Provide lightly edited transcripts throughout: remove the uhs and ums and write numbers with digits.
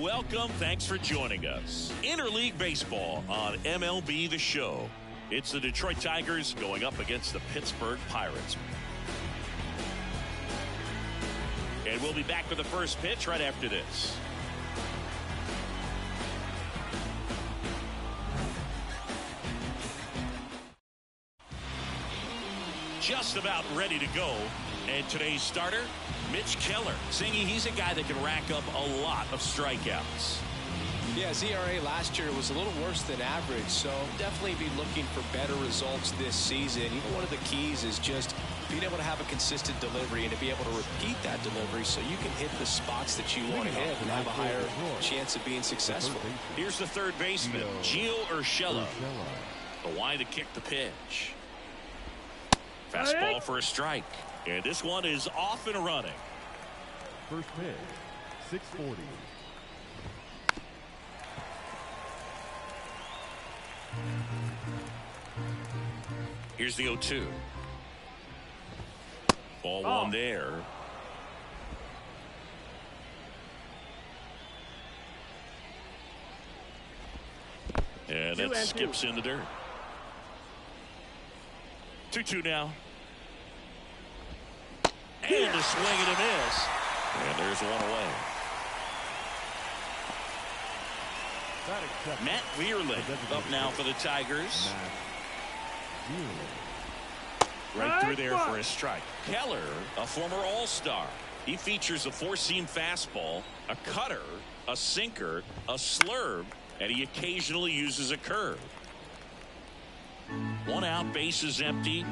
welcome. Thanks for joining us. Interleague Baseball on MLB The Show. It's the Detroit Tigers going up against the Pittsburgh Pirates. And we'll be back with the first pitch right after this. Just about ready to go. And today's starter, Mitch Keller. Singy, he's a guy that can rack up a lot of strikeouts. Yeah, his ERA last year was a little worse than average, so definitely be looking for better results this season. Even one of the keys is just being able to have a consistent delivery and to be able to repeat that delivery so you can hit the spots that you want to hit and have a higher chance of being successful. Here's the third baseman, Gio Urshela. The line to kick the pitch. Fastball for a strike. And this one is off and running. First pitch, 640. Here's the 0-2. Ball one there. And that skips in the dirt. 2-2 now. And a swing and a miss. And there's one away. Matt Vierling up now for the Tigers. Right through there for a strike. Keller, a former All-Star. He features a four-seam fastball, a cutter, a sinker, a slurve, and he occasionally uses a curve. One out, bases empty.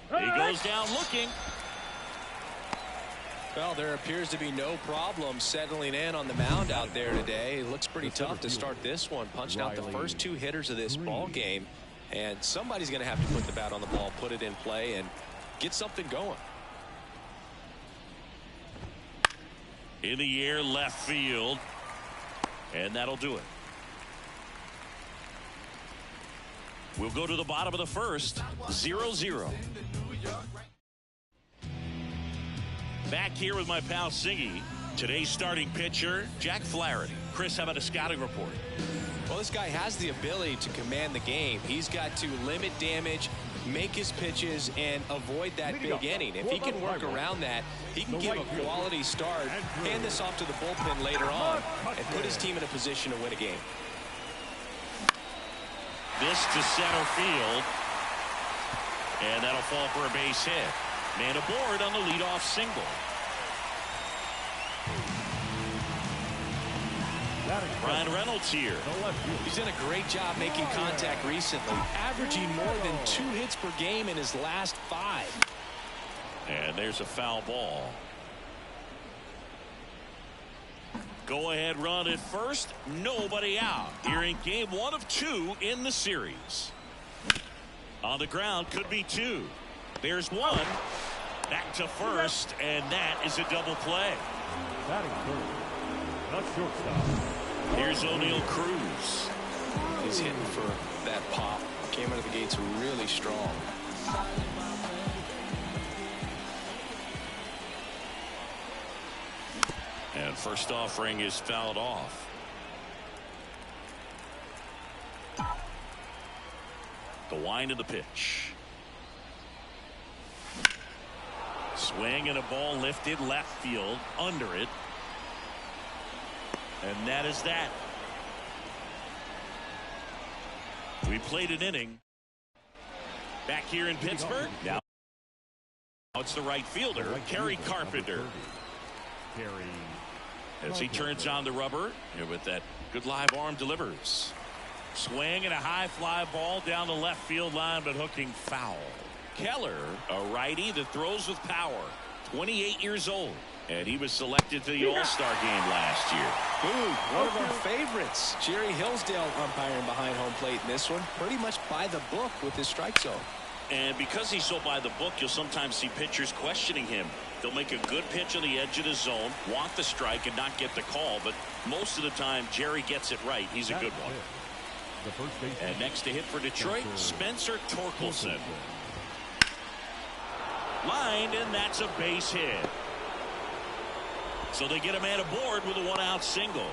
He goes down looking. Well, there appears to be no problem settling in on the mound out there today. It looks pretty tough to start this one. Punching out the first two hitters of this ball game. And somebody's going to have to put the bat on the ball, put it in play, and get something going. In the air, left field. And that'll do it. We'll go to the bottom of the first. 0-0. Back here with my pal Siggy. Today's starting pitcher, Jack Flaherty. Chris, how about a scouting report? Well, this guy has the ability to command the game. He's got to limit damage, make his pitches, and avoid that big inning. If he can work around that, he can give a quality start, hand this off to the bullpen later on, and put his team in a position to win a game. This to center field. And that'll fall for a base hit. Man aboard on the leadoff single. Ryan Reynolds here. He's done a great job making contact recently, averaging more than 2 hits per game in his last 5. And there's a foul ball. Go ahead run at first. Nobody out. Here in game 1 of 2 in the series. On the ground, could be 2. There's 1. Back to first, and that is a double play. Batting third, not shortstop. Here's O'Neal Cruz. He's hitting for that pop. Came out of the gates really strong. And first offering is fouled off. The wind of the pitch. Swing and a ball lifted left field under it. And that is that. We played an inning. Back here in Pittsburgh. Now it's the right fielder, Kerry Carpenter. As he turns on the rubber, and with that good live arm delivers. Swing and a high fly ball down the left field line, but hooking foul. Keller, a righty that throws with power. 28 years old. And he was selected to the All-Star game last year. Ooh, one of our favorites. Jerry Hillsdale umpiring behind home plate in this one. Pretty much by the book with his strike zone. And because he's so by the book, you'll sometimes see pitchers questioning him. They'll make a good pitch on the edge of the zone, want the strike, and not get the call. But most of the time, Jerry gets it right. He's a good one. And next to hit for Detroit, Spencer Torkelson. Lined, and that's a base hit. So they get a man aboard with a one-out single.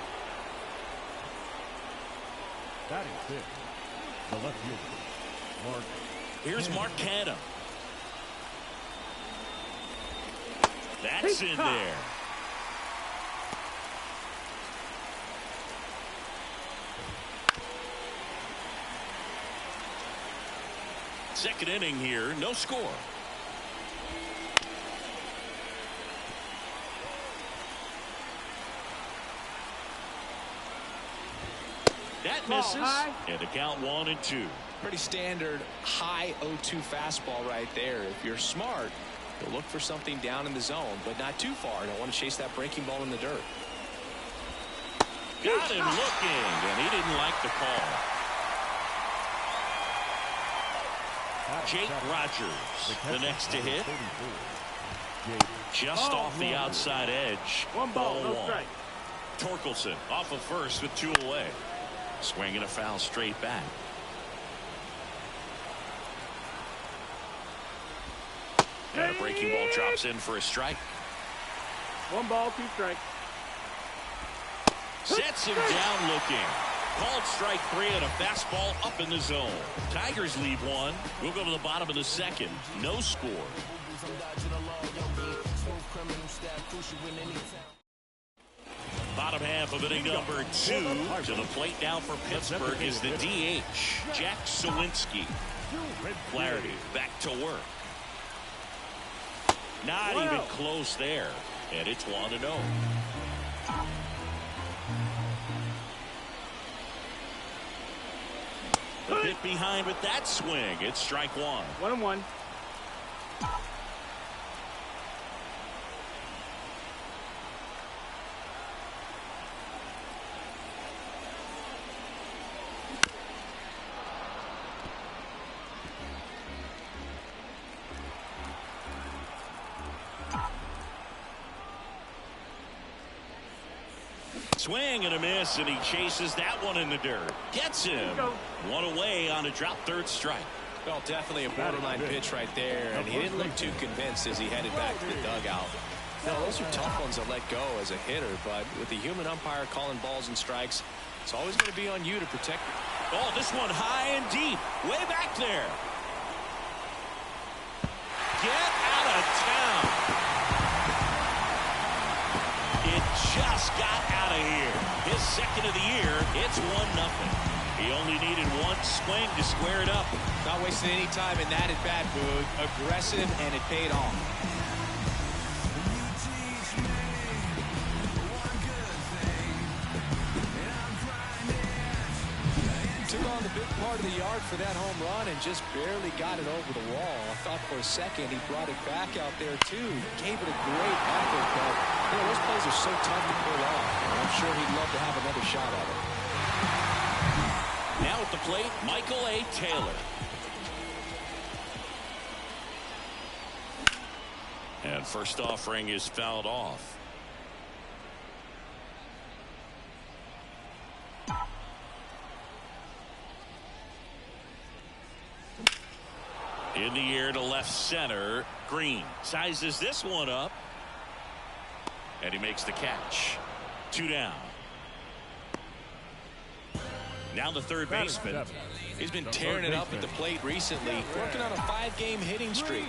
Batting fifth, the left fielder, Mark. Here's Mark Canham. That's in there. Second inning here, no score. That misses, and a count 1-2. Pretty standard high 0-2 fastball right there. If you're smart, you'll look for something down in the zone, but not too far. Don't want to chase that breaking ball in the dirt. Got him looking, and he didn't like the call. Jake Rogers, the next to hit. Just off the outside edge. One ball, no strike. Torkelson off of first with 2 away. Swinging a foul straight back. And a breaking ball drops in for a strike. 1 ball, 2 strikes. Sets him down looking. Called strike 3 and a fastball up in the zone. Tigers leave 1. We'll go to the bottom of the second. No score. Bottom half of inning number 2. To the plate now for Pittsburgh is the DH, Jack Sawinski. Flaherty back to work. Not even close there. And it's 1-0. A bit behind with that swing. It's strike 1. 1-1. Swing and a miss, and he chases that one in the dirt. Gets him. 1 away on a drop third strike. Well, definitely a borderline pitch right there, and he didn't look too convinced as he headed back to the dugout. Now, those are tough ones to let go as a hitter, but with the human umpire calling balls and strikes, it's always going to be on you to protect. Oh, this one high and deep, way back there. Get out of town. It just got out of here. His second of the year. It's 1-0. He only needed 1 swing to square it up. Not wasting any time in that at bat, Boog. Aggressive, and it paid off. Took on the big part of the yard for that home run and just barely got it over the wall. I thought for a second he brought it back out there too. Gave it a great effort, but you know, those plays are so tough to pull off. And I'm sure he'd love to have another shot at it. Now at the plate, Michael A. Taylor. And first offering is fouled off. In the air to left center. Green sizes this one up. And he makes the catch. 2 down. Now the third baseman. He's been tearing it up at the plate recently. Working on a 5-game hitting streak.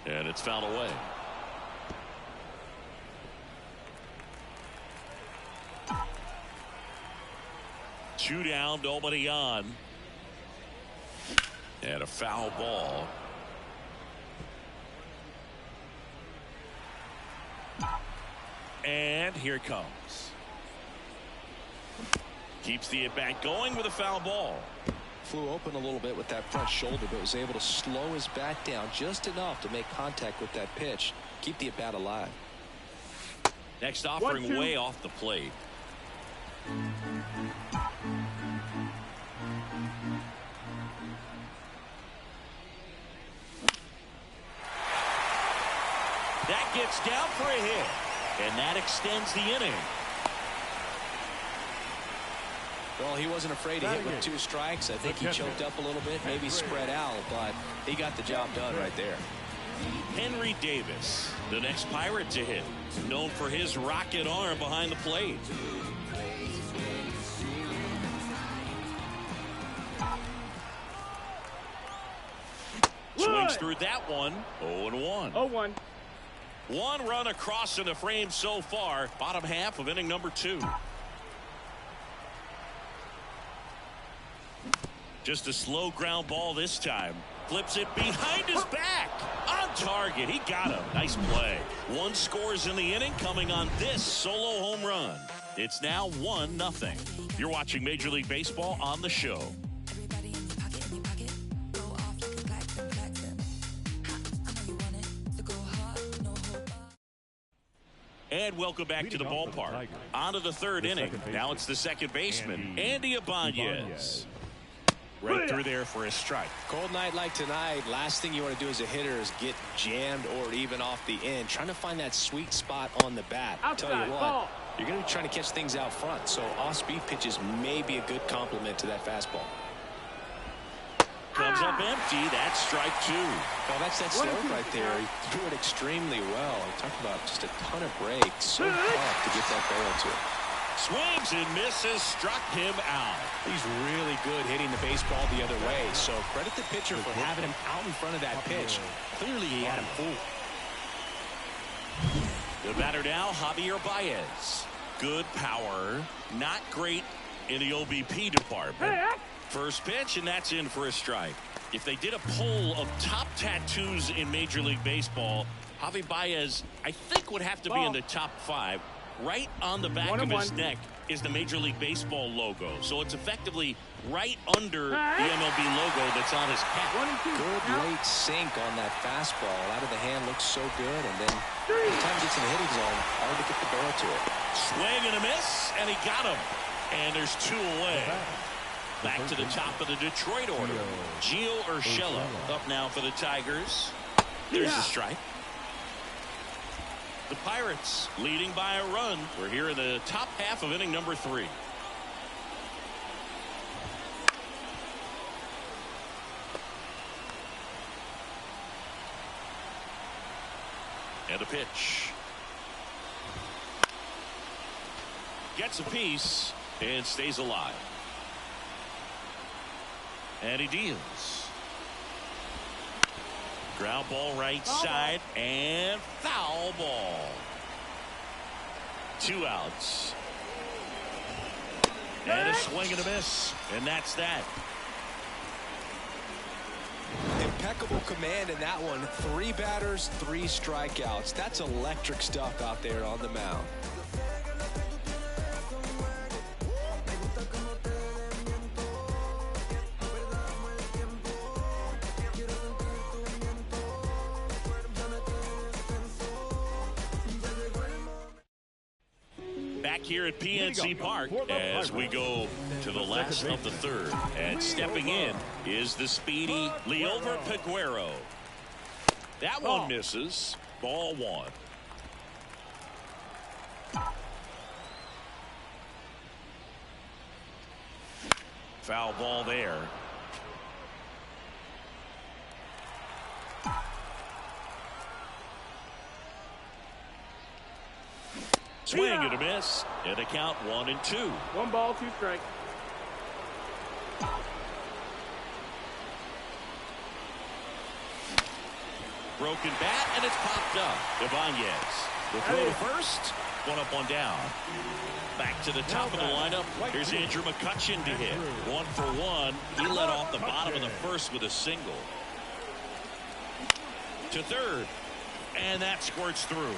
And it's fouled away. Two down, nobody on. And a foul ball. And here it comes. Keeps the at-bat going with a foul ball. Flew open a little bit with that front shoulder, but was able to slow his bat down just enough to make contact with that pitch. Keep the at-bat alive. Next offering way off the plate. That gets down for a hit, and that extends the inning. Well, he wasn't afraid to hit with 2 strikes. I think he choked up a little bit, maybe spread out, but he got the job done right there. Henry Davis, the next Pirate to hit, known for his rocket arm behind the plate. Swings through that one. 0-1. 0-1. One run across in the frame so far. Bottom half of inning number 2. Just a slow ground ball this time. Flips it behind his back. On target. He got him. Nice play. 1 scores in the inning coming on this solo home run. It's now 1-0. You're watching Major League Baseball on the show. And welcome back to the ballpark. On to the 3rd inning. Now it's the second baseman, Andy Ibanez. Right through there for a strike. Cold night like tonight, last thing you want to do as a hitter is get jammed or even off the end. Trying to find that sweet spot on the bat. I'll tell you what, you're going to be trying to catch things out front, so off-speed pitches may be a good complement to that fastball. Comes up empty. That's strike 2. Well, that's that slope right there. He threw it extremely well. Talk about just a ton of breaks. So tough to get that barrel to it. Swings and misses, struck him out. He's really good hitting the baseball the other way, so credit the pitcher for having him out in front of that pitch. Clearly he had him fooled. The batter now, Javier Baez. Good power, not great in the OBP department. First pitch, and that's in for a strike. If they did a poll of top tattoos in Major League Baseball, Javi Baez, I think, would have to be in the top 5. Right on the back of his neck is the Major League Baseball logo. So it's effectively right under the MLB logo that's on his cap. Good late sink on that fastball. Out of the hand, looks so good. And then by the time he gets in the hitting zone, hard to get the barrel to it. Swing and a miss, and he got him. And there's 2 away. Back to the top of the Detroit order. Gio Urshela up now for the Tigers. There's the strike. The Pirates leading by a run. We're here in the top half of inning number 3. And a pitch. Gets a piece and stays alive. And he deals. Ground ball right side and foul ball. 2 outs. And a swing and a miss. And that's that. Impeccable command in that one. 3 batters, 3 strikeouts. That's electric stuff out there on the mound. Back here at PNC Park as we go to the last of the 3rd. And stepping in is the speedy Liover Peguero. That one misses. Ball 1. Foul ball there. Swing and a miss, and a count 1-2. 1 ball, 2 strikes. Broken bat, and it's popped up. Ibanez. The throw to first. 1 up, 1 down. Back to the top of the lineup. Here's Andrew McCutchen to hit. 1 for 1. He led off the bottom of the first with a single. To third, and that squirts through.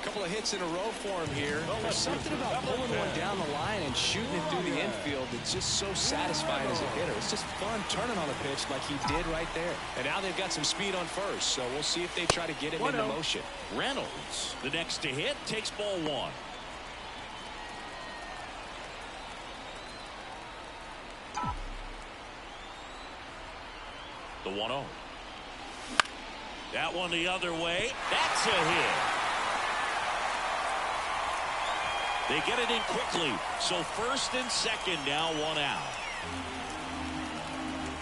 Couple of hits in a row for him here. There's something about pulling one down the line and shooting it through the infield that's just so satisfying as a hitter. It's just fun turning on a pitch like he did right there. And now they've got some speed on first, so we'll see if they try to get him into motion. Reynolds, the next to hit, takes ball 1. The 1-0. That one the other way. That's a hit. They get it in quickly. So first and second, now one out.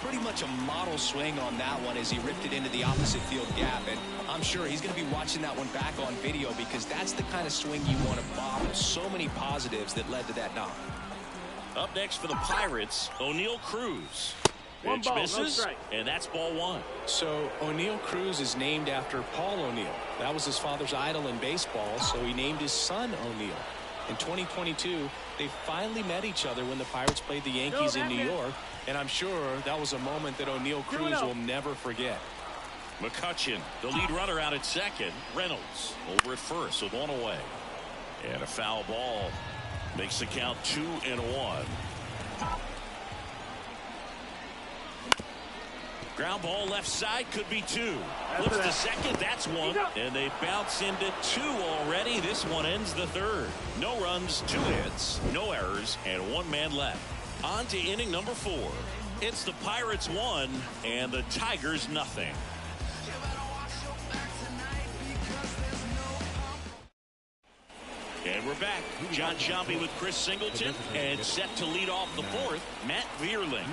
Pretty much a model swing on that one as he ripped it into the opposite field gap. And I'm sure he's going to be watching that one back on video because that's the kind of swing you want to bobble. So many positives that led to that knock. Up next for the Pirates, O'Neal Cruz. One Pitch ball, no misses, strike. and that's ball one. So O'Neal Cruz is named after Paul O'Neal. That was his father's idol in baseball, so he named his son O'Neal. In 2022, they finally met each other when the Pirates played the Yankees in New York, and I'm sure that was a moment that O'Neal Cruz will never forget. McCutchen, the lead runner, out at second. Reynolds over at first with one away. And a foul ball makes the count 2-1. Ground ball left side, could be two. Flips to second, that's one. And they bounce into two already. This one ends the third. No runs, 2 hits, no errors, and 1 man left. On to inning number 4. It's the Pirates 1 and the Tigers nothing. And we're back. John Sciambi with Chris Singleton, and set to lead off the 4th, Matt Vierling.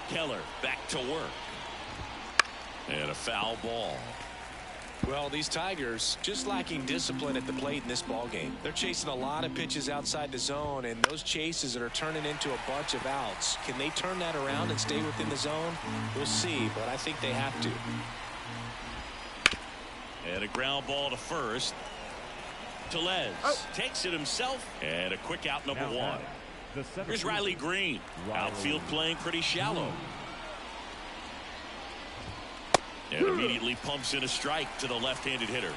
Keller back to work. And a foul ball. Well, these Tigers just lacking discipline at the plate in this ball game. They're chasing a lot of pitches outside the zone, and those chases are turning into a bunch of outs. Can they turn that around and stay within the zone? We'll see, but I think they have to. And a ground ball to first. Tellez takes it himself, and a quick out, number 1. Here's Riley Green. Outfield playing pretty shallow. And immediately pumps in a strike to the left-handed hitter.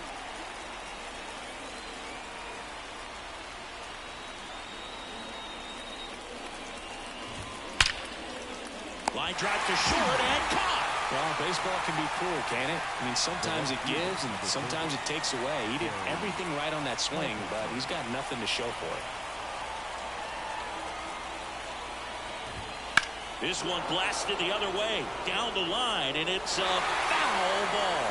Line drive to short and caught. Well, baseball can be cruel, can it? I mean, sometimes it gives and sometimes it takes away. He did everything right on that swing, but he's got nothing to show for it. This one blasted the other way, down the line, and it's a foul ball.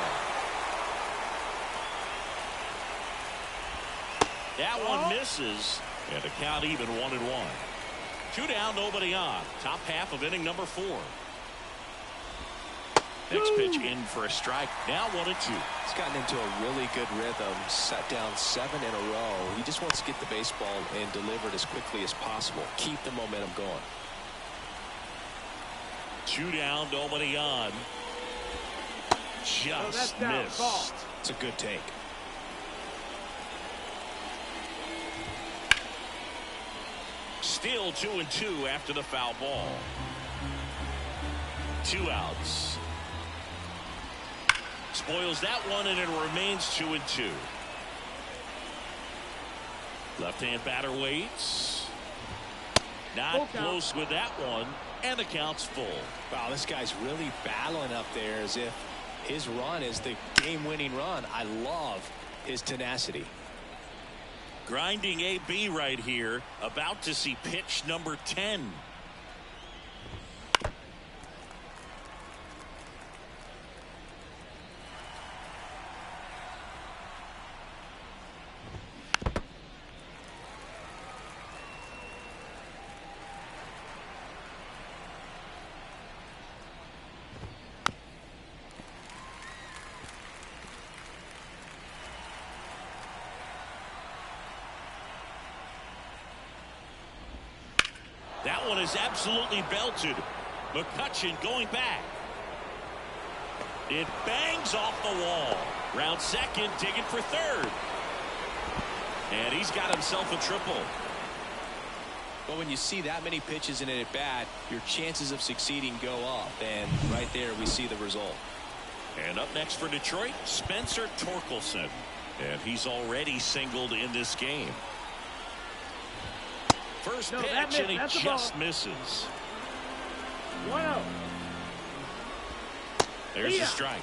That one misses, and the count even 1-1. 2 down, nobody on. Top half of inning number 4. Next pitch in for a strike. Now 1-2. He's gotten into a really good rhythm. Sat down 7 in a row. He just wants to get the baseball and deliver it as quickly as possible. Keep the momentum going. 2 down, nobody on. Just missed. It's a good take. Still 2-2 after the foul ball. 2 outs. Spoils that one, and it remains 2-2. Left-hand batter waits. Not close with that one. And the count's full. Wow, this guy's really battling up there as if his run is the game-winning run. I love his tenacity. Grinding AB right here. About to see pitch number 10. That one is absolutely belted. McCutchen going back. It bangs off the wall. Round second, digging for third. And he's got himself a triple. But when you see that many pitches in an at-bat, your chances of succeeding go up. And right there, we see the result. And up next for Detroit, Spencer Torkelson. And he's already singled in this game. First pitch, and he just misses. 1-0. There's the strike.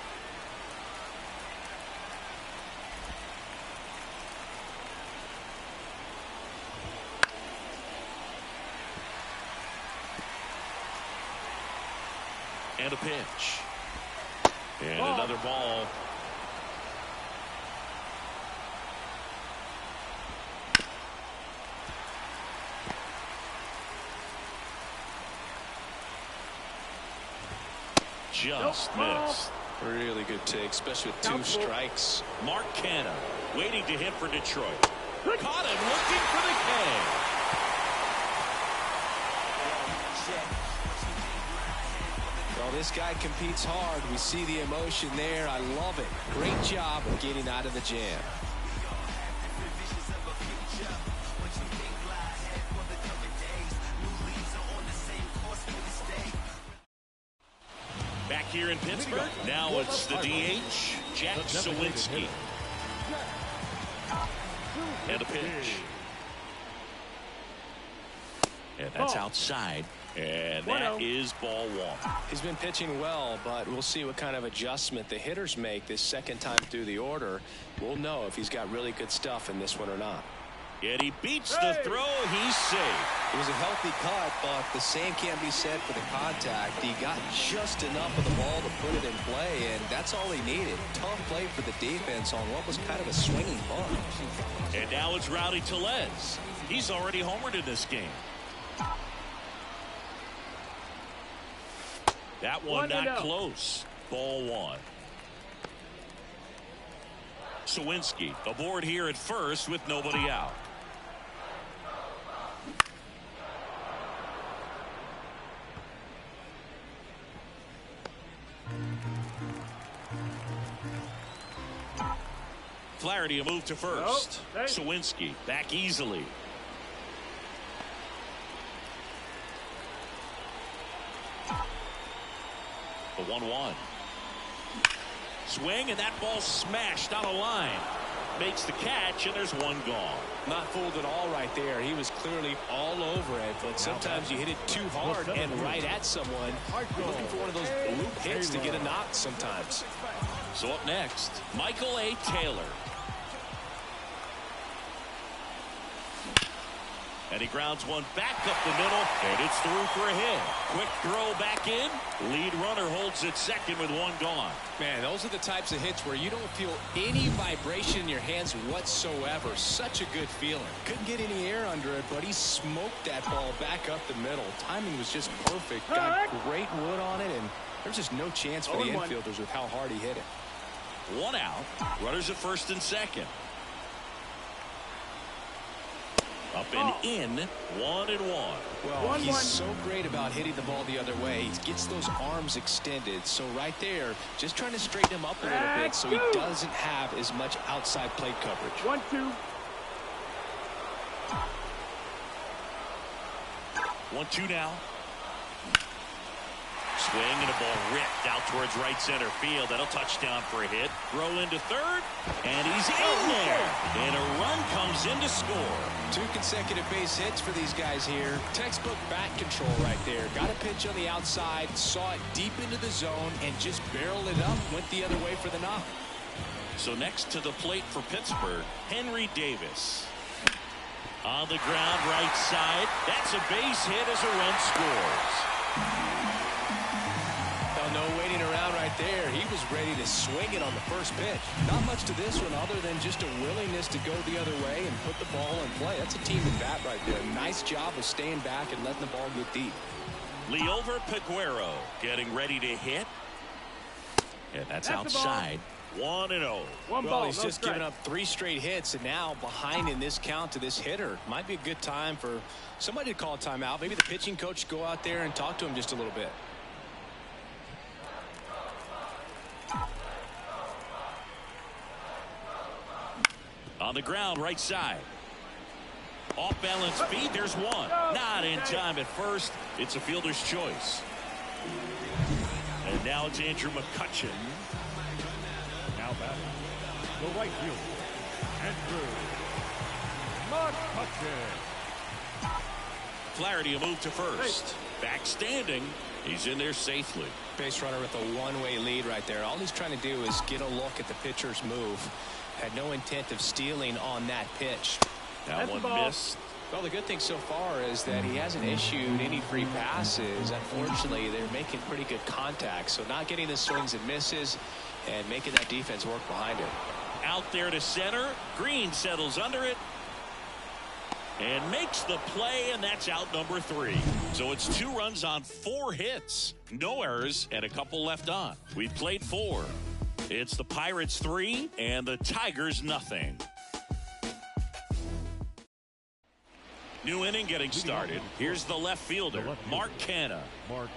And a pitch. And another ball. Just missed. Really good take, especially with 2 strikes. Mark Canha waiting to hit for Detroit. Caught him looking for the K. Well, this guy competes hard. We see the emotion there. I love it. Great job of getting out of the jam. Back here in Pittsburgh, now it's the DH, Jack Suwinski. And a pitch. And that's outside. And that is ball 1. He's been pitching well, but we'll see what kind of adjustment the hitters make this second time through the order. We'll know if he's got really good stuff in this one or not. And he beats the throw. He's safe. It was a healthy cut, but the same can't be said for the contact. He got just enough of the ball to put it in play, and that's all he needed. Tough play for the defense on what was kind of a swinging bunt. And now it's Rowdy Tellez. He's already homered in this game. That one not close. Ball 1. Suwinski aboard here at first with nobody out. Flaherty a move to first. Suwinski back easily. The 1-1. Swing, and that ball smashed on a line. Makes the catch, and there's one gone. Not fooled at all right there. He was clearly all over it, but sometimes you hit it too hard and right at someone. Looking for one of those loop hits to get a knock sometimes. So up next, Michael A. Taylor. And he grounds one back up the middle, and it's through for a hit. Quick throw back in. Lead runner holds it second with one gone. Man, those are the types of hits where you don't feel any vibration in your hands whatsoever. Such a good feeling. Couldn't get any air under it, but he smoked that ball back up the middle. Timing was just perfect. Got great wood on it, and there's just no chance for the infielders with how hard he hit it. One out. Runners at first and second. Up and in, 1-1. Well, he's so great about hitting the ball the other way. He gets those arms extended. So right there, just trying to straighten him up a little bit so he doesn't have as much outside plate coverage. 1-2. 1-2 now. Swing and a ball ripped out towards right center field. That'll touchdown for a hit. Throw into third, and he's in there. And a run comes in to score. 2 consecutive base hits for these guys here. Textbook bat control right there. Got a pitch on the outside, saw it deep into the zone, and just barreled it up. Went the other way for the knock. So next to the plate for Pittsburgh, Henry Davis. On the ground, right side. That's a base hit as a run scores. No waiting around right there. He was ready to swing it on the first pitch. Not much to this one other than just a willingness to go the other way and put the ball in play. That's a team at bat right there. Nice job of staying back and letting the ball get deep. Liover Peguero getting ready to hit. And that's outside. 1-0. Well, he's just given up 3 straight hits, and now behind in this count to this hitter. Might be a good time for somebody to call a timeout. Maybe the pitching coach go out there and talk to him just a little bit. On the ground, right side. Off balance feed, there's one. Not in time at first. It's a fielder's choice. And now it's Andrew McCutchen. Now batting, the right fielder, Andrew McCutchen. Flaherty a move to first. Back standing. He's in there safely. Base runner with a one-way lead right there. All he's trying to do is get a look at the pitcher's move. Had no intent of stealing on that pitch. That one missed. Well, the good thing so far is that he hasn't issued any free passes. Unfortunately, they're making pretty good contact. So not getting the swings and misses and making that defense work behind it. Out there to center. Green settles under it and makes the play, and that's out number 3. So it's 2 runs on 4 hits, no errors, and a couple left on. We've played 4. It's the Pirates 3 and the Tigers nothing. New inning getting started. Here's the left fielder, Mark Canha. Mark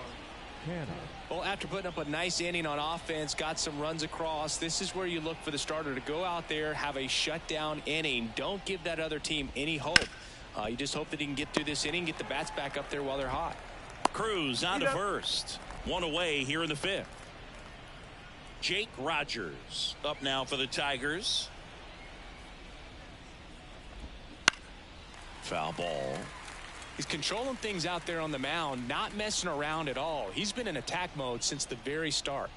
Canha. Well, after putting up a nice inning on offense, got some runs across, this is where you look for the starter to go out there, have a shutdown inning. Don't give that other team any hope. You just hope that he can get through this inning, get the bats back up there while they're hot. Cruz on to first. 1 away here in the 5th. Jake Rogers up now for the Tigers. Foul ball. He's controlling things out there on the mound, not messing around at all. He's been in attack mode since the very start.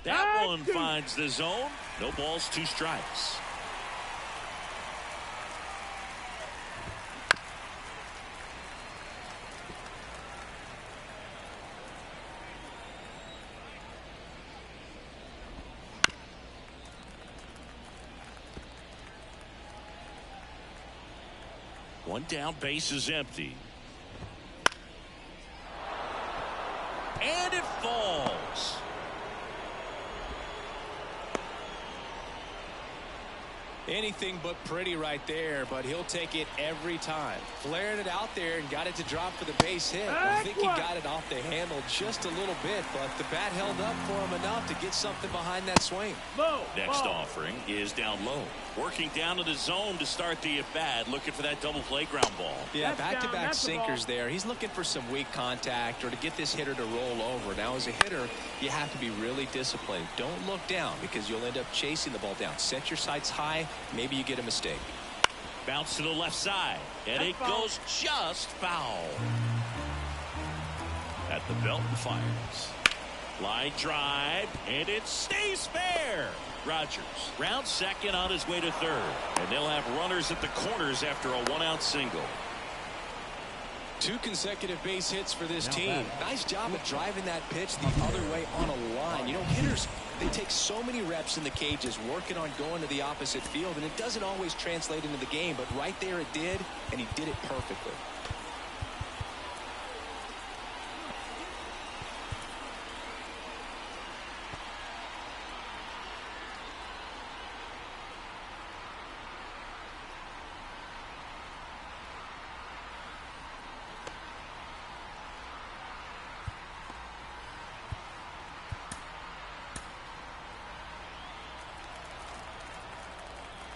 That one finds the zone. No balls, 2 strikes. One down, base is empty. And it falls. Anything but pretty right there, but he'll take it every time. Flared it out there and got it to drop for the base hit. I think he got it off the handle just a little bit, but the bat held up for him enough to get something behind that swing. Next offering is down low. Working down to the zone to start the at-bat, looking for that double play ground ball. Yeah, back-to-back sinkers there. He's looking for some weak contact or to get this hitter to roll over. Now, as a hitter, you have to be really disciplined. Don't look down because you'll end up chasing the ball down. Set your sights high. Maybe you get a mistake. Bounce to the left side, and it goes just foul. At the belt and fires. Line drive, and it stays fair. Rogers rounds second on his way to third, and they'll have runners at the corners after a 1-out single. 2 consecutive base hits for this team. Nice job of driving that pitch the other way on a line. You know, hitters, they take so many reps in the cages working on going to the opposite field, and it doesn't always translate into the game, but right there it did, and he did it perfectly.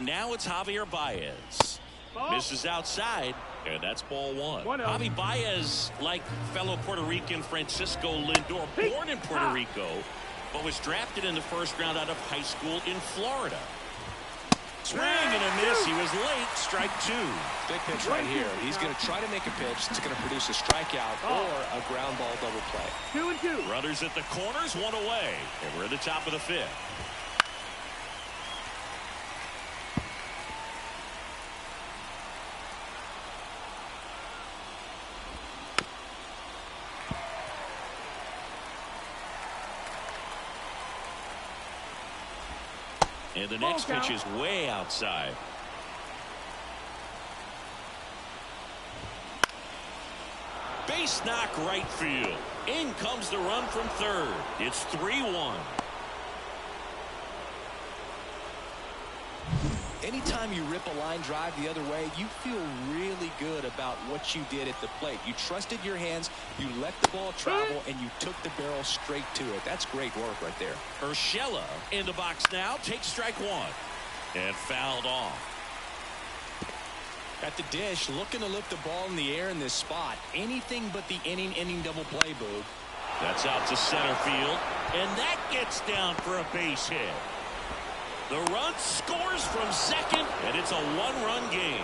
Now it's Javier Baez. Misses outside, and that's ball 1. Javi Baez, like fellow Puerto Rican Francisco Lindor, born in Puerto Rico, but was drafted in the first round out of high school in Florida. Swing and a miss. He was late. Strike 2. Big pitch right here. He's going to try to make a pitch that's going to produce a strikeout or a ground ball double play. 2-2. Runners at the corners, 1 away, and we're at the top of the 5th. And the next pitch is way outside. Base knock right field. In comes the run from third. It's 3-1. Anytime you rip a line drive the other way, you feel really good about what you did at the plate. You trusted your hands, you let the ball travel, and you took the barrel straight to it. That's great work right there. Urshela in the box now, takes strike 1 and fouled off. At the dish, looking to lift the ball in the air in this spot. Anything but the inning double play, Boog. That's out to center field, and that gets down for a base hit. The run scores from second, and it's a 1-run game.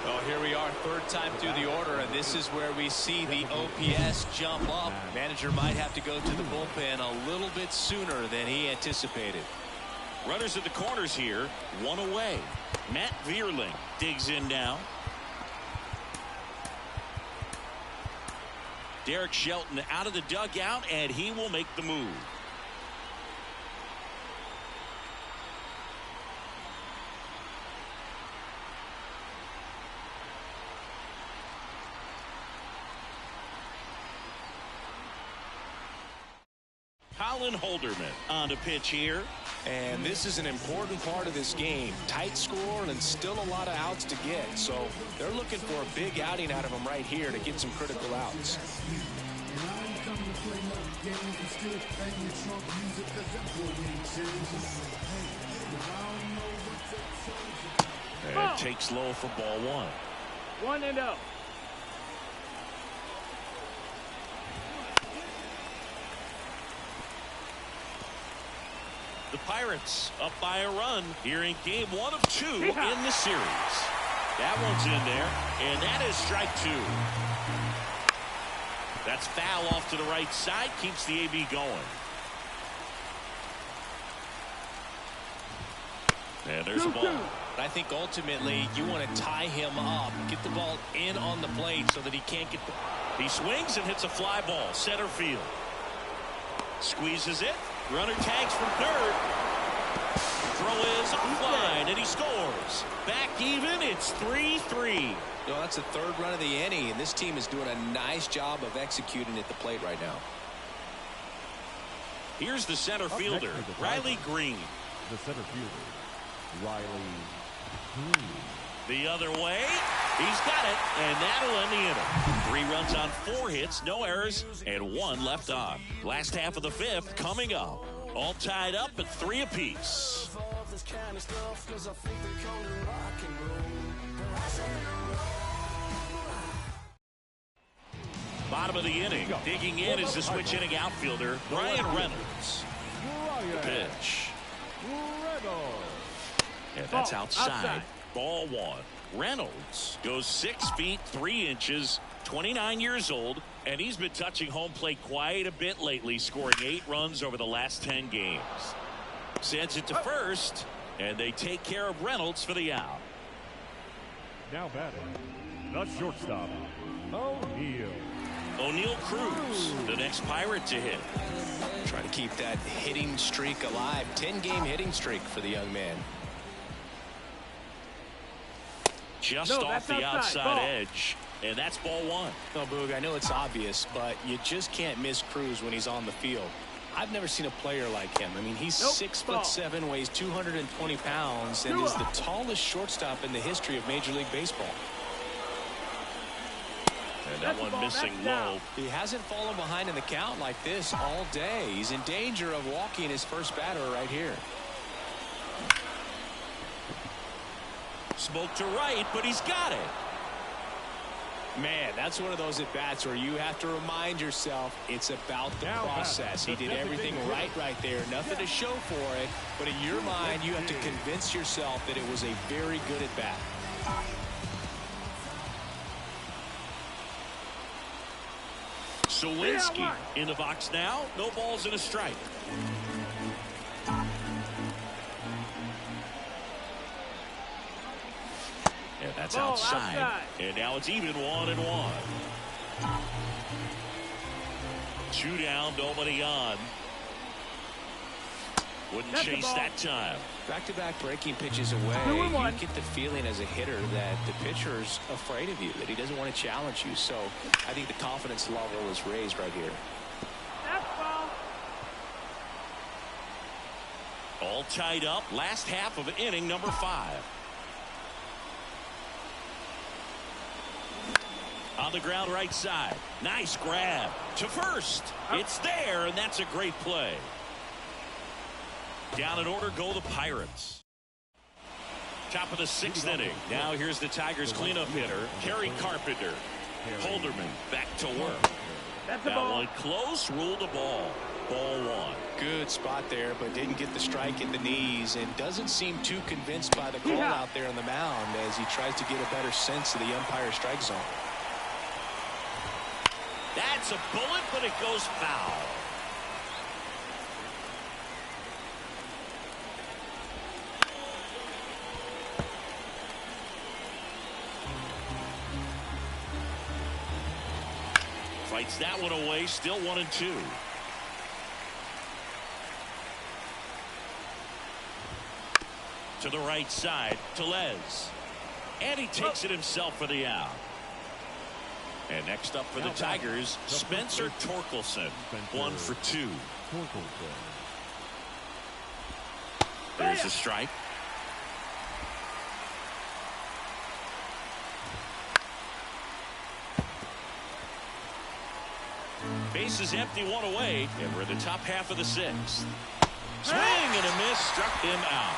Well, here we are, 3rd time through the order, and this is where we see the OPS jump up. Manager might have to go to the bullpen a little bit sooner than he anticipated. Runners at the corners here, 1 away. Matt Vierling digs in now. Derek Shelton out of the dugout, and he will make the move. Colin Holderman on the pitch here. And this is an important part of this game. Tight score and still a lot of outs to get. So they're looking for a big outing out of him right here to get some critical outs. And takes low for ball one. 1-0. The Pirates up by a run here in game 1 of 2 in the series. That one's in there, and that is strike 2. That's foul off to the right side, keeps the AB going. And there's a ball. I think ultimately you want to tie him up, get the ball in on the plate so that he can't get the... He swings and hits a fly ball, center field. Squeezes it. Runner tags from third. Throw is offline, and he scores. Back even, it's 3-3. No, that's the third run of the inning, and this team is doing a nice job of executing at the plate right now. Here's the center fielder, Riley Green. The center fielder, Riley Green. The other way, he's got it, and that'll end the inning. 3 runs on 4 hits, no errors, and 1 left on. Last half of the 5th coming up. All tied up at 3 apiece. Bottom of the inning, digging in is the switch inning outfielder, Brian Reynolds. The pitch. And that's outside. Ball 1. Reynolds goes 6 feet 3 inches, 29 years old, and he's been touching home plate quite a bit lately, scoring 8 runs over the last 10 games. Sends it to first, and they take care of Reynolds for the out. Now batting, the shortstop, O'Neill. O'Neill Cruz, the next Pirate to hit. Trying to keep that hitting streak alive. 10-game hitting streak for the young man. Just off the outside edge, and that's ball 1. No, Boog, I know it's obvious, but you just can't miss Cruz when he's on the field. I've never seen a player like him. I mean, he's 6'7", weighs 220 pounds, and is the tallest shortstop in the history of Major League Baseball. And that one missing low. He hasn't fallen behind in the count like this all day. He's in danger of walking his first batter right here. Smoke to right, but he's got it. Man, that's one of those at-bats where you have to remind yourself it's about the process. He did everything right there. Nothing to show for it, but in your mind, you have to convince yourself that it was a very good at-bat. Sawinski in the box now. No balls and a strike. And that's outside. And now it's even 1-1. 2 down, nobody on. Wouldn't chase that time. Back-to-back breaking pitches away. You get the feeling as a hitter that the pitcher's afraid of you, that he doesn't want to challenge you. So I think the confidence level is raised right here. All tied up. Last half of inning number 5. On the ground right side. Nice grab to first. It's there, and that's a great play. Down in order go the Pirates. Top of the 6th inning. Now here's the Tigers cleanup hitter, Kerry Carpenter. Holderman back to work. That one close, ruled a ball. Ball 1. Good spot there, but didn't get the strike at the knees, and doesn't seem too convinced by the call out there on the mound as he tries to get a better sense of the umpire strike zone. That's a bullet, but it goes foul. Fights that one away, still 1-2. To the right side, Tellez. And he takes it himself for the out. And next up for the Tigers, Spencer Torkelson, 1 for 2. There's a strike. Base is empty, 1 away, and we're in the top half of the 6th. Swing and a miss, struck him out.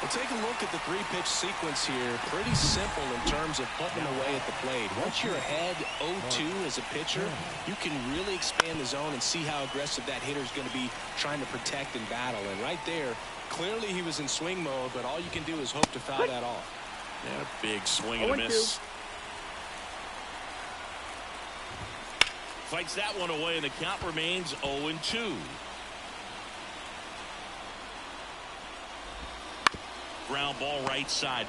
Well, take a look at the 3-pitch sequence here. Pretty simple in terms of putting away at the plate. Once you're ahead 0-2 as a pitcher, you can really expand the zone and see how aggressive that hitter is going to be trying to protect and battle. And right there, clearly he was in swing mode, but all you can do is hope to foul that off. And a big swing and a miss. Fights that one away, and the count remains 0-2. Ground ball right side.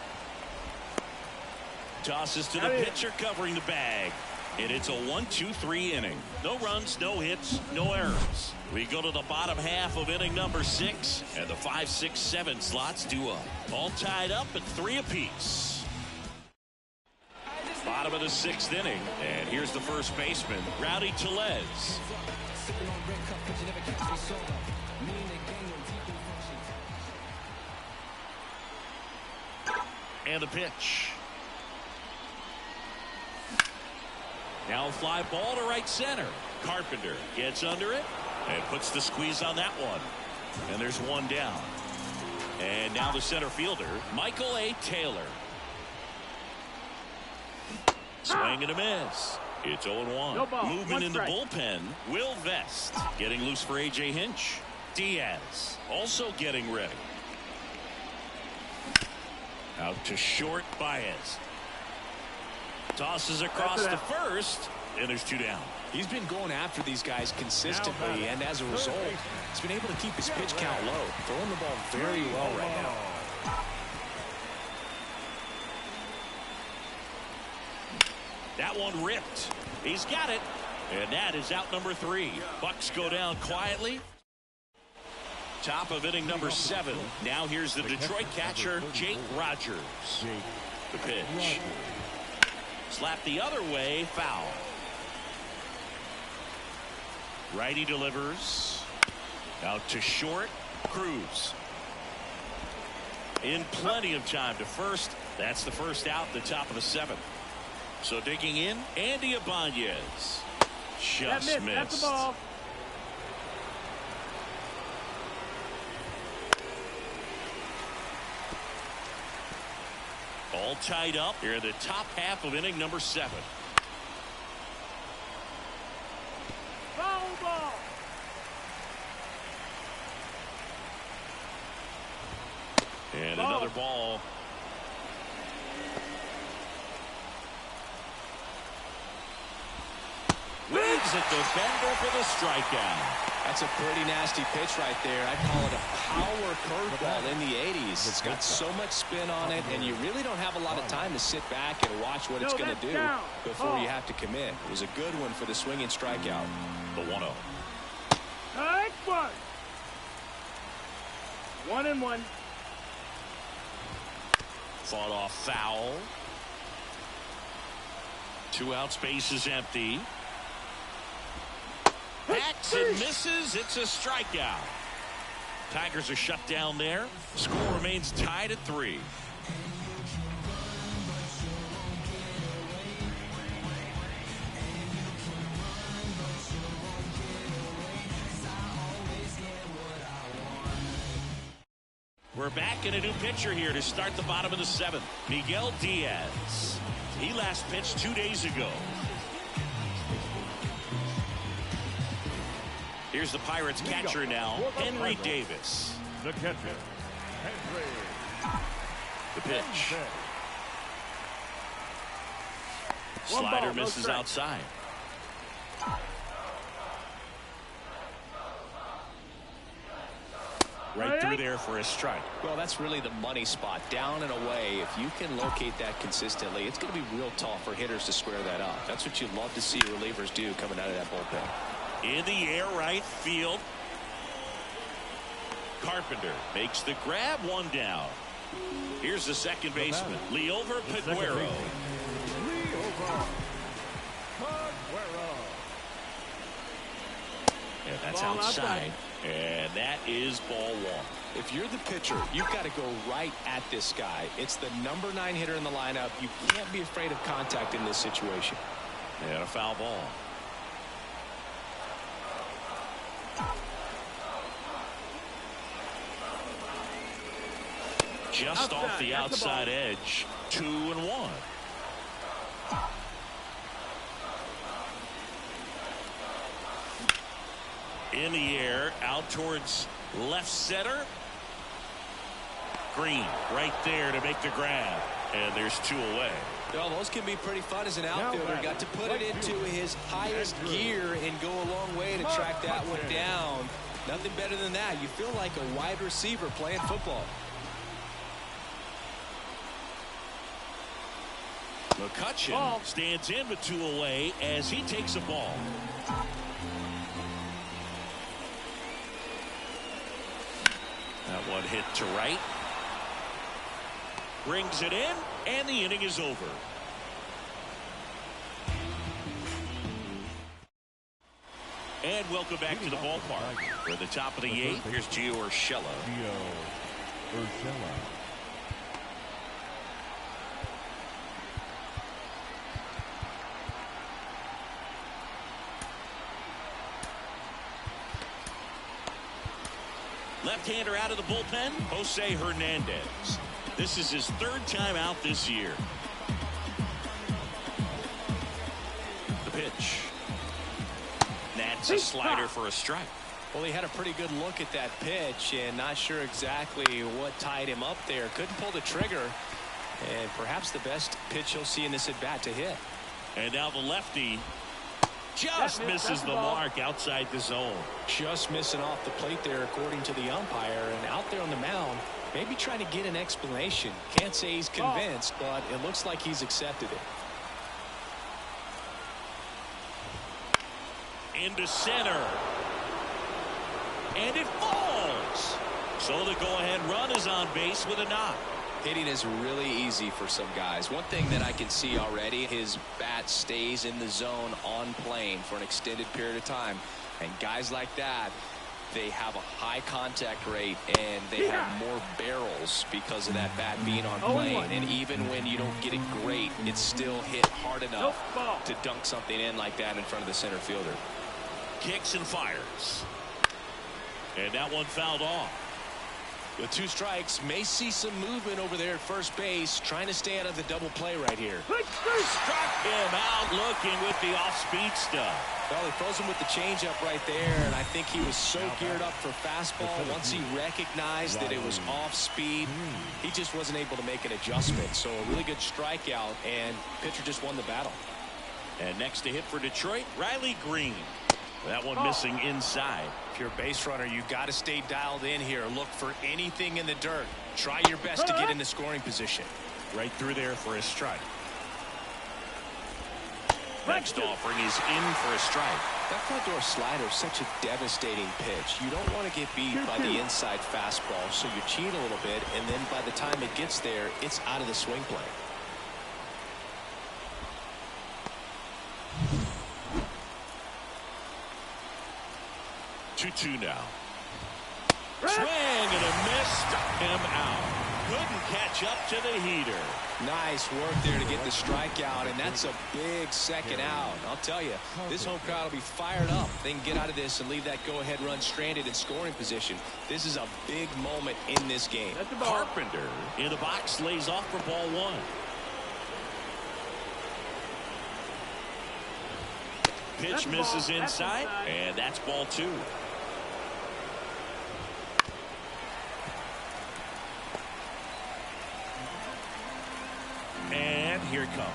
Tosses to the pitcher covering the bag. And it's a 1-2-3 inning. No runs, no hits, no errors. We go to the bottom half of inning number 6, and the 5, 6, 7 slots due up. All tied up at 3 apiece. Bottom of the 6th inning, and here's the first baseman, Rowdy Tellez. And the pitch. Now a fly ball to right center. Carpenter gets under it and puts the squeeze on that one. And there's 1 down. And now the center fielder, Michael A. Taylor. Swing and a miss. It's 0-1. Movement in the bullpen. Will Vest getting loose for A.J. Hinch. Diaz also getting ready. Out to short, Baez. Tosses across to first, and there's 2 down. He's been going after these guys consistently, and as a result, he's been able to keep his pitch count low, throwing the ball very well right now. That one ripped. He's got it, and that is out number 3. Bucks go down quietly. Top of inning number 7. Now here's the Detroit catcher, Jake Rogers. The pitch. Slap the other way, foul. Righty delivers. Out to short, Cruz. In plenty of time to first. That's the first out, the top of the 7th. So digging in, Andy Ibanez. Just missed. That's the ball. All tied up here in the top half of inning number 7. Foul ball. And another ball. Leads at defender for the strikeout. That's a pretty nasty pitch right there. I call it a power curveball in the 80s. It's got so much spin on it, and you really don't have a lot of time to sit back and watch what it's going to do before you have to commit. It was a good one for the swinging strikeout. The 1-0. Nice one. 1-1. Fought off foul. 2 outs, base is empty. Hacks and misses. It's a strikeout. Tigers are shut down there. Score remains tied at 3. We're back in a new pitcher here to start the bottom of the 7th. Miguel Diaz. He last pitched 2 days ago. Here's the Pirates catcher now, Henry Davis. The catcher, Henry. The pitch. Slider misses outside. Right through there for a strike. Well, that's really the money spot, down and away. If you can locate that consistently, it's going to be real tough for hitters to square that up. That's what you'd love to see relievers do coming out of that bullpen. In the air, right field. Carpenter makes the grab, 1 down. Here's the second baseman, Liover Peguero. And that's Ball outside. And that is ball one. If you're the pitcher, you've got to go right at this guy. It's the number 9 hitter in the lineup. You can't be afraid of contact in this situation. And a foul ball. Just off the outside edge. 2-1. In the air, out towards left center. Green right there to make the grab. And there's 2 away. Well, those can be pretty fun as an outfielder. Got to put it into his highest gear and go a long way to track that one down. Nothing better than that. You feel like a wide receiver playing football. McCutcheon stands in with 2 away as he takes a ball. That one hit to right. Brings it in, and the inning is over. And welcome back to the ballpark. For the top of the 8th, here's Gio Urshela. Left-hander out of the bullpen, Jose Hernandez. This is his 3rd time out this year. The pitch. That's a slider for a strike. Well, he had a pretty good look at that pitch and not sure exactly what tied him up there. Couldn't pull the trigger. And perhaps the best pitch he'll see in this at-bat to hit. And now the lefty just misses the mark outside the zone. Just missing off the plate there, according to the umpire. And out there on the mound, maybe trying to get an explanation. Can't say he's convinced, but it looks like he's accepted it. Into center. And it falls. So the go-ahead run is on base with a knock. Hitting is really easy for some guys. One thing that I can see already, his bat stays in the zone on plane for an extended period of time. And guys like that, they have a high contact rate and they have more barrels because of that bat being on plane. And even when you don't get it great, it's still hit hard enough to dunk something in like that in front of the center fielder. Kicks and fires. And that one fouled off. With 2 strikes, may see some movement over there at first base, trying to stay out of the double play right here. Struck him out looking with the off-speed stuff. Well, he throws him with the changeup right there, and I think he was so geared up for fastball. Once he recognized that it was off-speed, he just wasn't able to make an adjustment. So a really good strikeout, and pitcher just won the battle. And next to hit for Detroit, Riley Green. That one missing inside. If you're a base runner, you've got to stay dialed in here. Look for anything in the dirt. Try your best to get in the scoring position. Right through there for a strike. Next offering is in for a strike. That front door slider is such a devastating pitch. You don't want to get beat by the inside fastball, so you cheat a little bit, and then by the time it gets there, it's out of the swing plane. Two now. Swing and a miss. Struck him out. Couldn't catch up to the heater. Nice work there to get the strikeout, and that's a big second out. I'll tell you, this home crowd will be fired up. They can get out of this and leave that go-ahead run stranded in scoring position. This is a big moment in this game. Carpenter in the box lays off for ball 1. Pitch misses inside, and that's ball 2. And here it comes.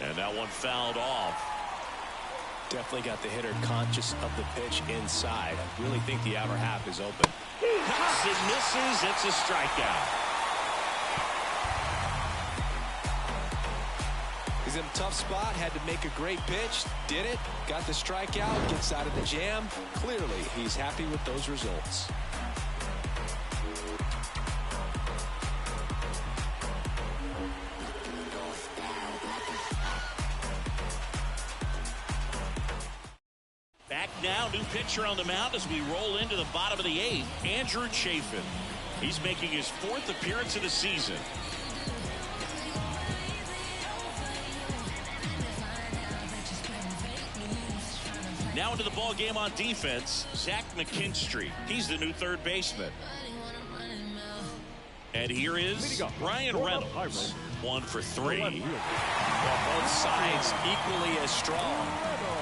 And that one fouled off. Definitely got the hitter conscious of the pitch inside. I really think the outer half is open. Hits and misses. It's a strikeout. He's in a tough spot. Had to make a great pitch. Did it. Got the strikeout. Gets out of the jam. Clearly, he's happy with those results. now, new pitcher on the mound as we roll into the bottom of the 8th. Andrew Chafin. He's making his 4th appearance of the season. Now into the ball game on defense, Zach McKinstry. He's the new third baseman. And here is Ryan Reynolds. 1 for 3. Well, both sides equally as strong.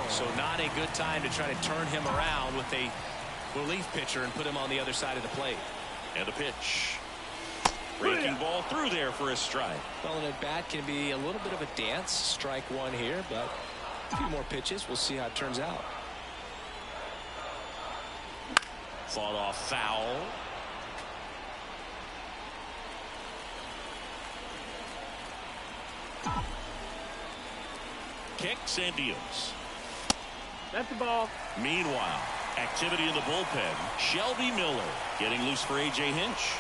So not a good time to try to turn him around with a relief pitcher and put him on the other side of the plate. And a pitch. Breaking ball through there for a strike. Well, and at bat can be a little bit of a dance. Strike 1 here, but a few more pitches. We'll see how it turns out. Fought off foul. Kicks and deals. That's the ball. Meanwhile, activity in the bullpen. Shelby Miller getting loose for A.J. Hinch.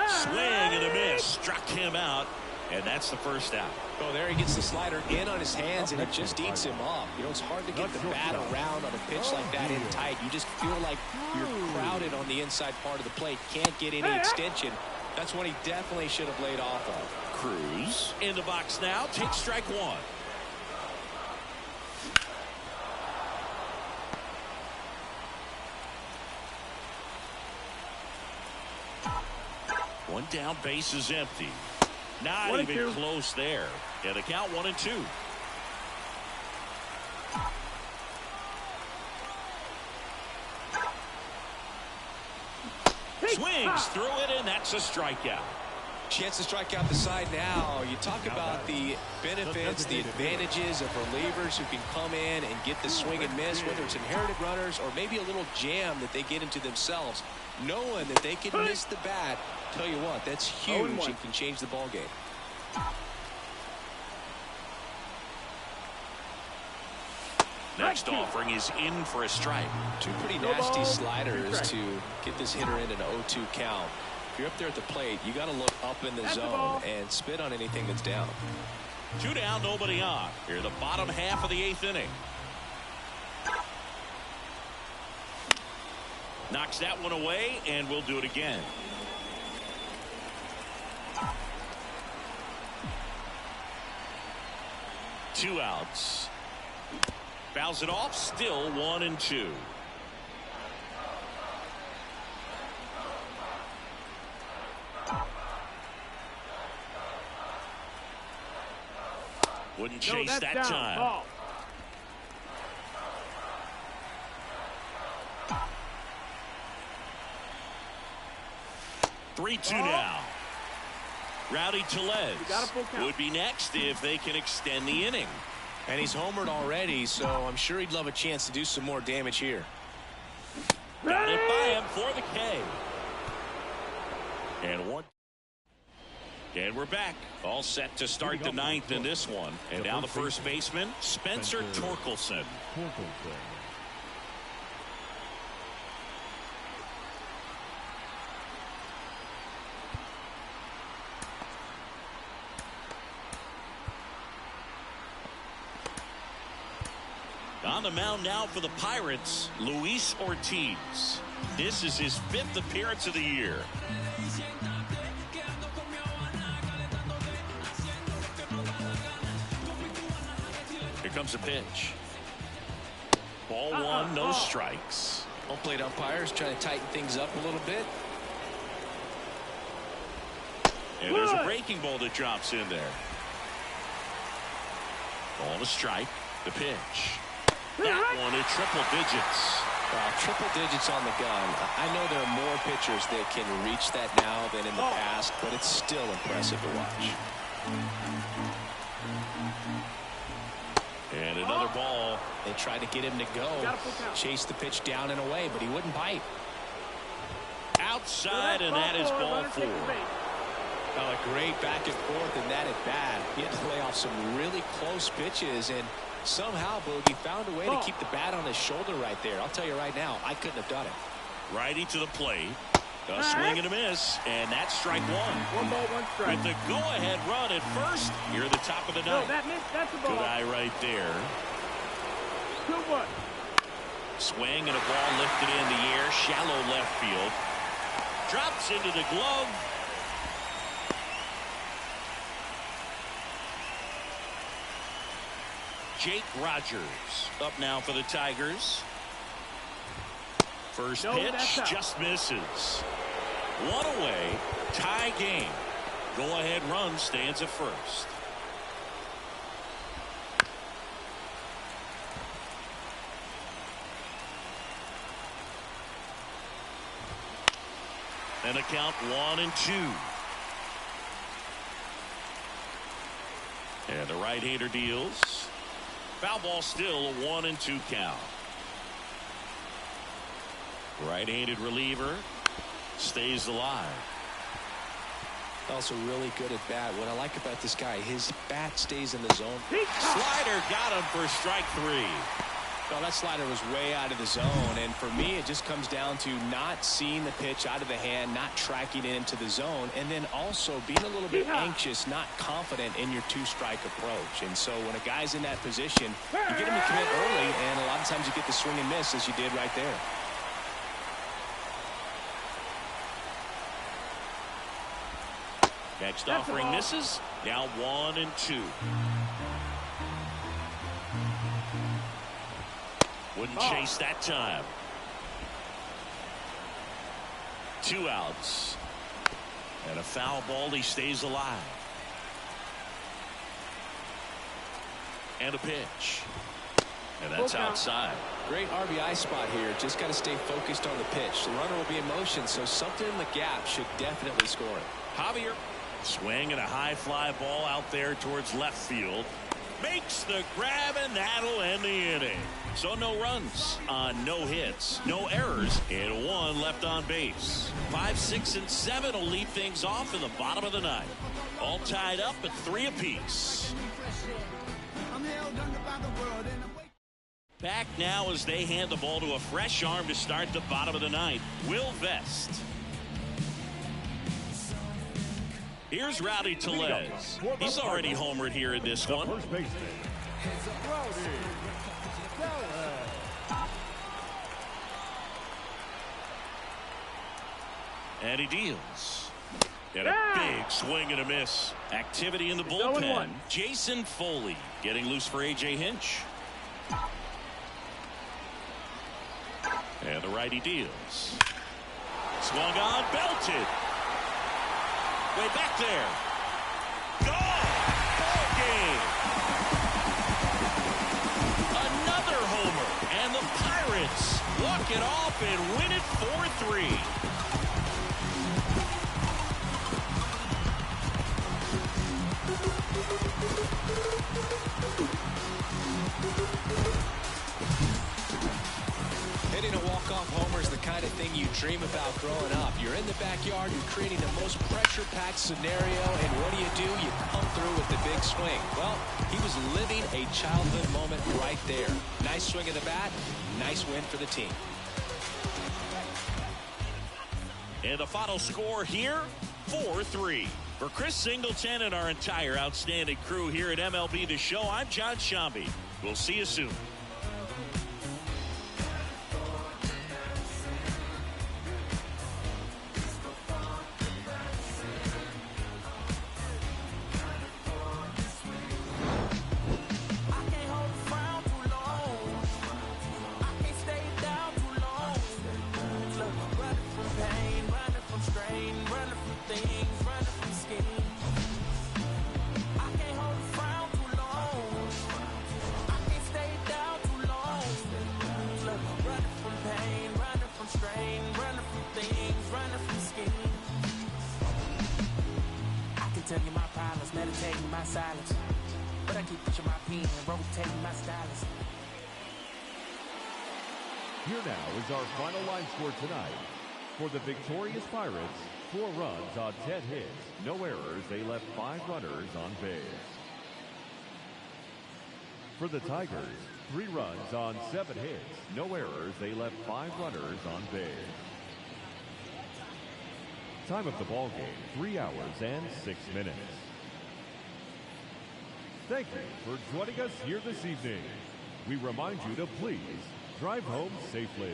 Swing and a miss. Struck him out. And that's the first out. Oh, there he gets the slider in on his hands, and it just eats him up. You know, it's hard to get the bat around on a pitch like that in tight. You just feel like you're crowded on the inside part of the plate. Can't get any extension. That's what he definitely should have laid off of. Cruz in the box now. Takes strike 1. One down, base is empty. Not even close there. Yeah, the count 1-2. Swings through it, and that's a strikeout. Chance to strike out the side now. You talk about the benefits, the advantages of relievers who can come in and get the swing and miss, whether it's inherited runners or maybe a little jam that they get into themselves. Knowing that they can miss the bat, tell you what, that's huge and can change the ball game. Next offering is in for a strike. 2 pretty nasty sliders to get this hitter in an 0-2 count. If you're up there at the plate, you got to look up in the zone and spit on anything that's down. 2 down, nobody on. Here, the bottom half of the 8th inning. Knocks that one away, and we'll do it again. Two outs. Fouls it off. Still 1-2. Wouldn't chase that time. Ball. 3-2 now. Rowdy Tellez would be next if they can extend the inning. And he's homered already, so I'm sure he'd love a chance to do some more damage here. Got it by him for the K. And we're back. All set to start the 9th in this one. And now the first baseman, Spencer Torkelson. On the mound now for the Pirates, Luis Ortiz. This is his 5th appearance of the year. Here comes a pitch. Ball 1, no strikes. Home plate umpires trying to tighten things up a little bit. And there's a breaking ball that drops in there. Ball to strike. The pitch. That one at triple digits. Triple digits on the gun. I know there are more pitchers that can reach that now than in the past, but it's still impressive to watch. And another ball. They tried to get him to go. Chase the pitch down and away, but he wouldn't bite. Outside, and that is ball 4. A great back and forth in that at bat. He had to play off some really close pitches, and somehow Boogie found a way to keep the bat on his shoulder right there. I'll tell you right now, I couldn't have done it. Righty to the plate. A swing and a miss, and that's strike one. One ball, one strike. With the go-ahead run at first, here at the top of the No, ninth. that missed. That's a ball. Good eye right there. 2-1. Swing and a ball lifted in the air, shallow left field. Drops into the glove. Jake Rogers up now for the Tigers. First pitch just misses. One away, tie game. Go-ahead run stands at first. And a count 1-2. And the right-hander deals. Foul ball still a 1-2 count. Right-handed reliever stays alive. Also really good at bat. What I like about this guy, his bat stays in the zone. Slider got him for strike three. Well, that slider was way out of the zone, and for me it just comes down to not seeing the pitch out of the hand, not tracking it into the zone, and then also being a little bit anxious, not confident in your two-strike approach. And so when a guy's in that position, you get him to commit early, and a lot of times you get the swing and miss as you did right there. Next offering misses. Now 1-2. Wouldn't chase that time. 2 outs. And a foul ball. He stays alive. And a pitch. And that's outside. Great RBI spot here. Just got to stay focused on the pitch. The runner will be in motion, so something in the gap should definitely score it. Javier. Swing and a high fly ball out there towards left field. Makes the grab, and that'll end the inning. So no runs on no hits, no errors, and 1 left on base. 5, 6, and 7 will lead things off in the bottom of the ninth. All tied up at 3 apiece. Back now as they hand the ball to a fresh arm to start the bottom of the ninth. Will Vest. Here's Rowdy Tellez. He's already homered here in this one. First baseman. And he deals. And a big swing and a miss. Activity in the bullpen. Jason Foley getting loose for A.J. Hinch. And the righty deals. Swung on, belted. Way back there. Gone. Ball game. Another homer. And the Pirates walk it off and win it 4-3. Hitting a walk-off homer is the kind of thing you dream about growing up. You're in the backyard, you're creating the most pressure-packed scenario, and what do? You come through with the big swing. Well, he was living a childhood moment right there. Nice swing of the bat, nice win for the team. And the final score here, 4-3. For Chris Singleton and our entire outstanding crew here at MLB The Show, I'm John Shambi. We'll see you soon. Tell you my problems, meditating my silence. But I keep pushing my pen and rotating my stylus. Here now is our final line score tonight. For the victorious Pirates, 4 runs on 10 hits, no errors. They left 5 runners on base. For the Tigers, 3 runs on 7 hits, no errors. They left 5 runners on base. Time of the ball game, 3 hours and 6 minutes. Thank you for joining us here this evening. We remind you to please drive home safely.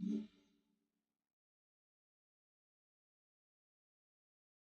Mm-hmm.